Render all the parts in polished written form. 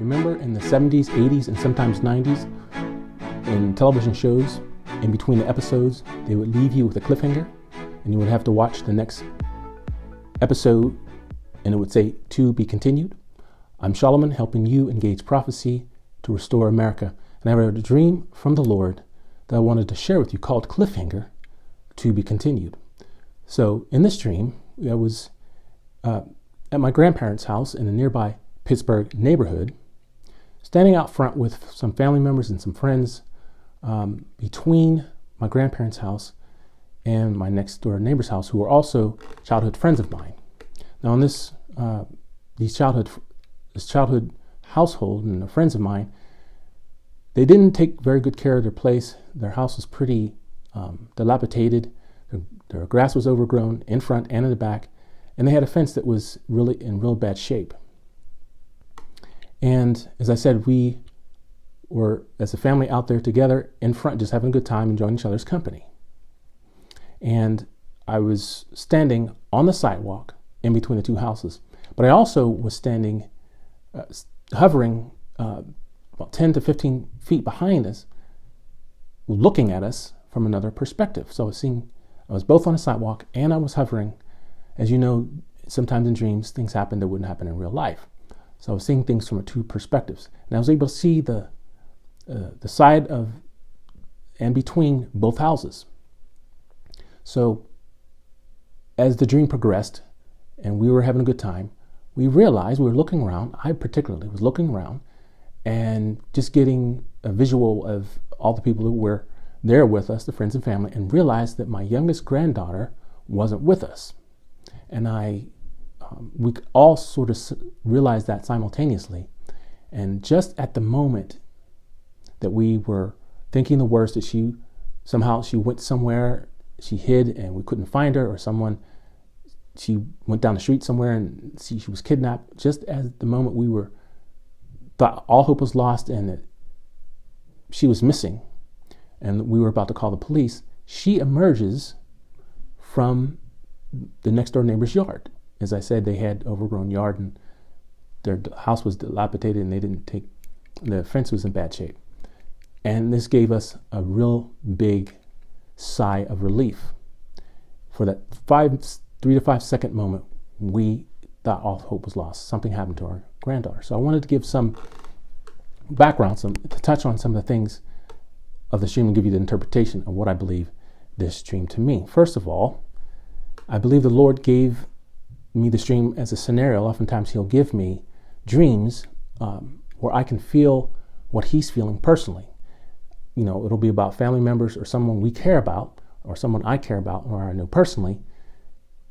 Remember in the 70s, 80s, and sometimes 90s, in television shows, in between the episodes, they would leave you with a cliffhanger, and you would have to watch the next episode, and it would say, "To be continued." I'm Solomon, helping you engage prophecy to restore America. And I had a dream from the Lord that I wanted to share with you called Cliffhanger, to be continued. So in this dream, I was at my grandparents' house in a nearby Pittsburgh neighborhood, standing out front with some family members and some friends between my grandparents' house and my next door neighbor's house, who were also childhood friends of mine. Now in this childhood household and the friends of mine, they didn't take very good care of their place. Their house was pretty dilapidated. Their grass was overgrown in front and in the back, and they had a fence that was really in real bad shape. And as I said, we were, as a family, out there together in front, just having a good time, enjoying each other's company. And I was standing on the sidewalk in between the two houses, but I also was standing, hovering about 10 to 15 feet behind us, looking at us from another perspective. So I was both on a sidewalk and I was hovering. As you know, sometimes in dreams, things happen that wouldn't happen in real life. So I was seeing things from two perspectives. And I was able to see the side of and between both houses. So as the dream progressed and we were having a good time, we realized, we were looking around, I particularly was looking around and just getting a visual of all the people who were there with us, the friends and family, and realized that my youngest granddaughter wasn't with us. And we all sort of realized that simultaneously. And just at the moment that we were thinking the worst, that she went somewhere, she hid and we couldn't find her, or she went down the street somewhere and she was kidnapped, just as the moment we thought all hope was lost and that she was missing and we were about to call the police, she emerges from the next door neighbor's yard. As I said, they had overgrown yard and their house was dilapidated and the fence was in bad shape. And this gave us a real big sigh of relief. For that 3 to 5 second moment, we thought all hope was lost. Something happened to our granddaughter. So I wanted to give some background, to touch on some of the things of the dream and give you the interpretation of what I believe this dream to mean. First of all, I believe the Lord gave me this dream as a scenario. Oftentimes He'll give me dreams where I can feel what He's feeling personally. You know, it'll be about family members or someone we care about or someone I care about or I know personally.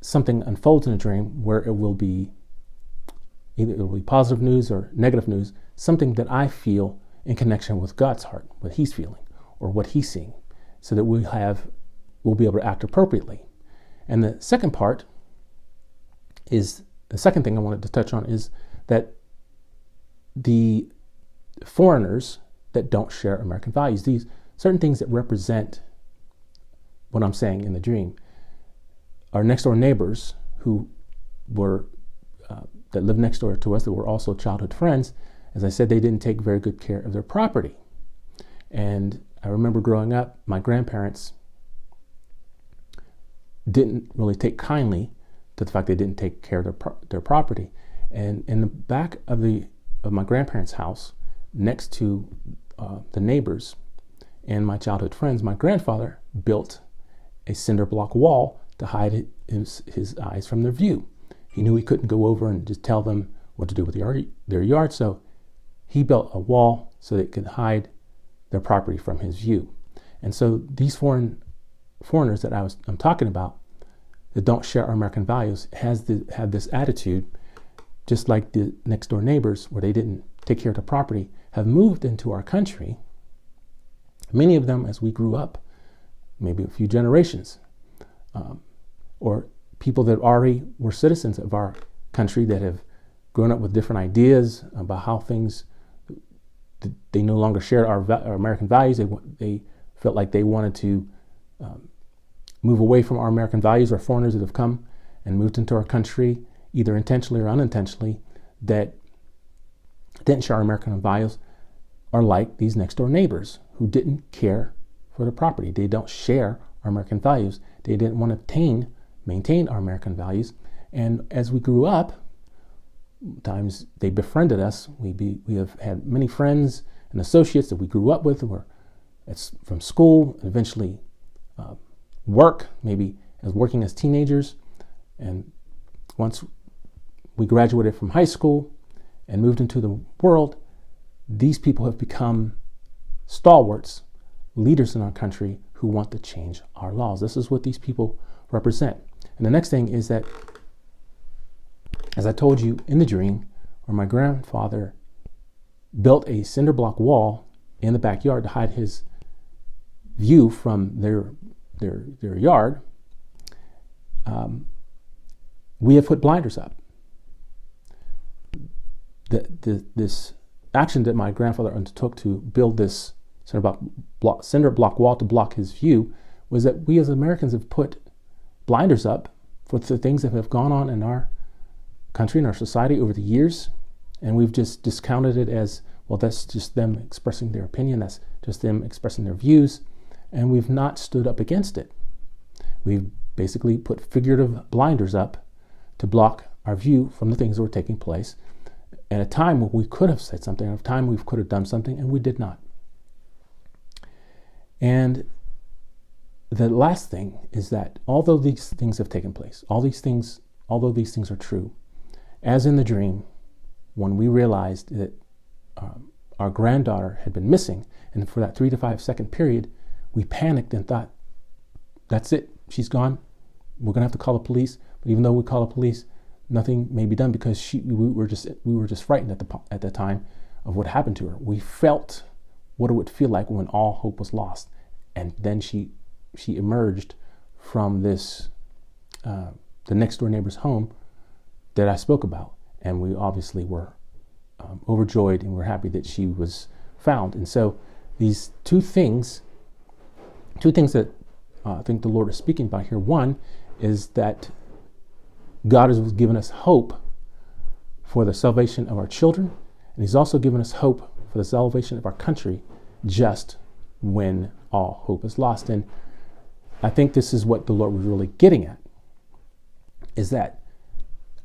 Something unfolds in a dream where it will be positive news or negative news, something that I feel in connection with God's heart, what He's feeling or what He's seeing, so that we'll be able to act appropriately. And the second part is, the second thing I wanted to touch on is that the foreigners that don't share American values, these certain things that represent what I'm saying in the dream, our next door neighbors who were that lived next door to us, that were also childhood friends. As I said, they didn't take very good care of their property. And I remember growing up, my grandparents didn't really take kindly to the fact they didn't take care of their property. And in the back of my grandparents' house, next to the neighbors and my childhood friends, my grandfather built a cinder block wall to hide his eyes from their view. He knew he couldn't go over and just tell them what to do with their yard, so he built a wall so they could hide their property from his view. And so these foreigners that I'm talking about that don't share our American values have this attitude, just like the next door neighbors where they didn't take care of the property, have moved into our country. Many of them, as we grew up, maybe a few generations, or people that already were citizens of our country that have grown up with different ideas about how things, they no longer share our American values. They felt like they wanted to move away from our American values, or foreigners that have come and moved into our country, either intentionally or unintentionally, that didn't share our American values are like these next door neighbors who didn't care for the property. They don't share our American values. They didn't want to maintain our American values. And as we grew up, times they befriended us. We have had many friends and associates that we grew up with, it's from school, and eventually work, maybe working as teenagers. And once we graduated from high school and moved into the world, these people have become stalwarts, leaders in our country who want to change our laws. This is what these people represent. And the next thing is that, as I told you in the dream, where my grandfather built a cinder block wall in the backyard to hide his view from their yard, we have put blinders up. This action that my grandfather undertook to build this cinder block wall to block his view was that we as Americans have put blinders up for the things that have gone on in our country and our society over the years, and we've just discounted it as, well, that's just them expressing their opinion, that's just them expressing their views, and we've not stood up against it. We've basically put figurative blinders up to block our view from the things that were taking place at a time when we could have said something, at a time we could have done something, and we did not. And the last thing is that although these things have taken place, although these things are true, as in the dream, when we realized that our granddaughter had been missing, and for that 3 to 5 second period, we panicked and thought, that's it, she's gone, we're gonna have to call the police. But even though we call the police, nothing may be done because we were just frightened at the time of what happened to her. We felt what it would feel like when all hope was lost, and then she emerged from this the next door neighbor's home that I spoke about, and we obviously were overjoyed and we're happy that she was found. And so these two things that I think the Lord is speaking about here. One is that God has given us hope for the salvation of our children, and He's also given us hope for the salvation of our country just when all hope is lost. And I think this is what the Lord was really getting at, is that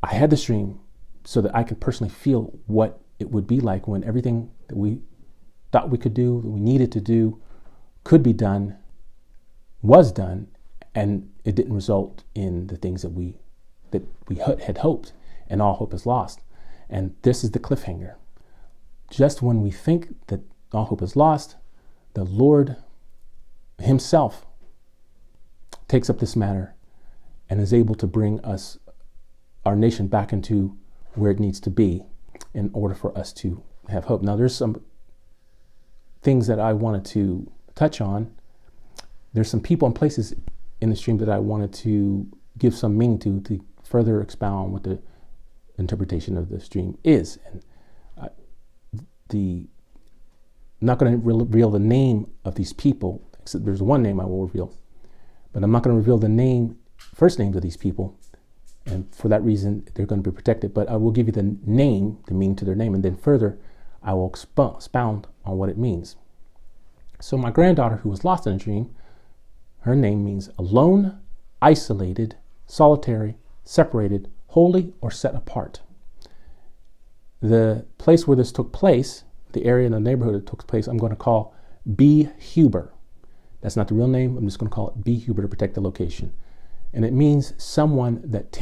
I had this dream so that I could personally feel what it would be like when everything that we thought we could do, that we needed to do, could be done, was done, and it didn't result in the things that we had hoped, and all hope is lost. And this is the cliffhanger. Just when we think that all hope is lost, the Lord Himself takes up this matter and is able to bring our nation back into where it needs to be in order for us to have hope. Now, there's some things that I wanted to touch on. There's some people and places in the stream that I wanted to give some meaning to further expound on what the interpretation of the stream is. And I'm not going to reveal the name of these people, except there's one name I will reveal, but I'm not going to reveal the first names of these people, and for that reason they're going to be protected. But I will give you the meaning to their name, and then further I will expound on what it means. So my granddaughter, who was lost in a dream, her name means alone, isolated, solitary, separated, holy, or set apart. The place where this took place, the area in the neighborhood it took place, I'm going to call B. Huber. That's not the real name. I'm just going to call it B. Huber to protect the location. And it means someone that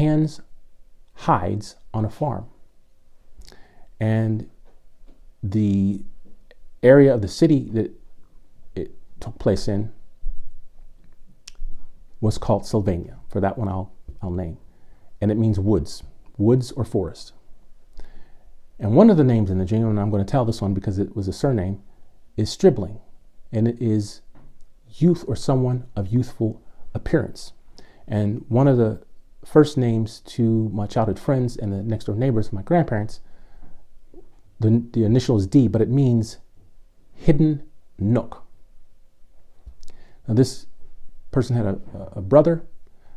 hides on a farm. And the area of the city that it took place in was called Sylvania. For that one, I'll name. And it means woods or forest. And one of the names in the dream, and I'm going to tell this one because it was a surname, is Stribling. And it is youth or someone of youthful appearance. And one of the first names to my childhood friends and the next door neighbors, my grandparents, the initial is D, but it means hidden nook. Now this person had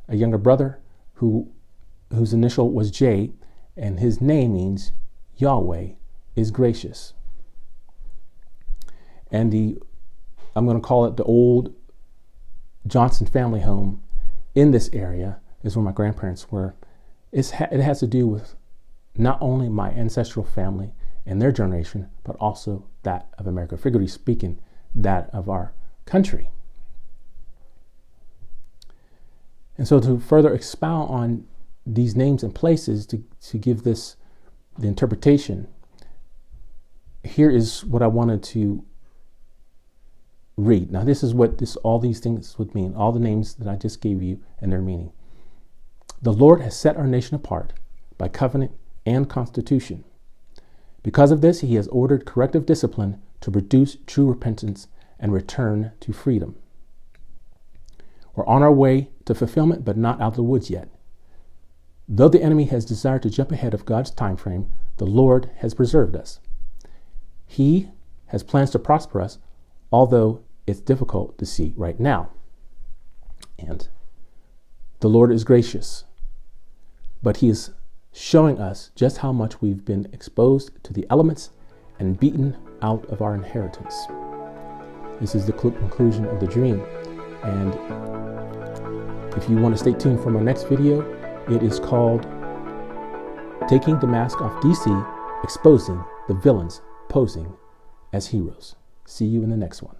a younger brother, whose initial was J, and his name means Yahweh is gracious. And I'm going to call it the old Johnson family home in this area is where my grandparents were. It has to do with not only my ancestral family and their generation, but also that of America, figuratively speaking, that of our country. And so to further expound on these names and places, to give this the interpretation, here is what I wanted to read. Now this is what all these things would mean, all the names that I just gave you and their meaning. The Lord has set our nation apart by covenant and constitution. Because of this, he has ordered corrective discipline to produce true repentance and return to freedom. We're on our way to fulfillment, but not out of the woods yet. Though the enemy has desired to jump ahead of God's time frame, the Lord has preserved us. He has plans to prosper us, although it's difficult to see right now. And the Lord is gracious, but he is showing us just how much we've been exposed to the elements and beaten out of our inheritance. This is the conclusion of the dream. And if you want to stay tuned for my next video, it is called Taking the Mask Off D.C., Exposing the Villains Posing as Heroes. See you in the next one.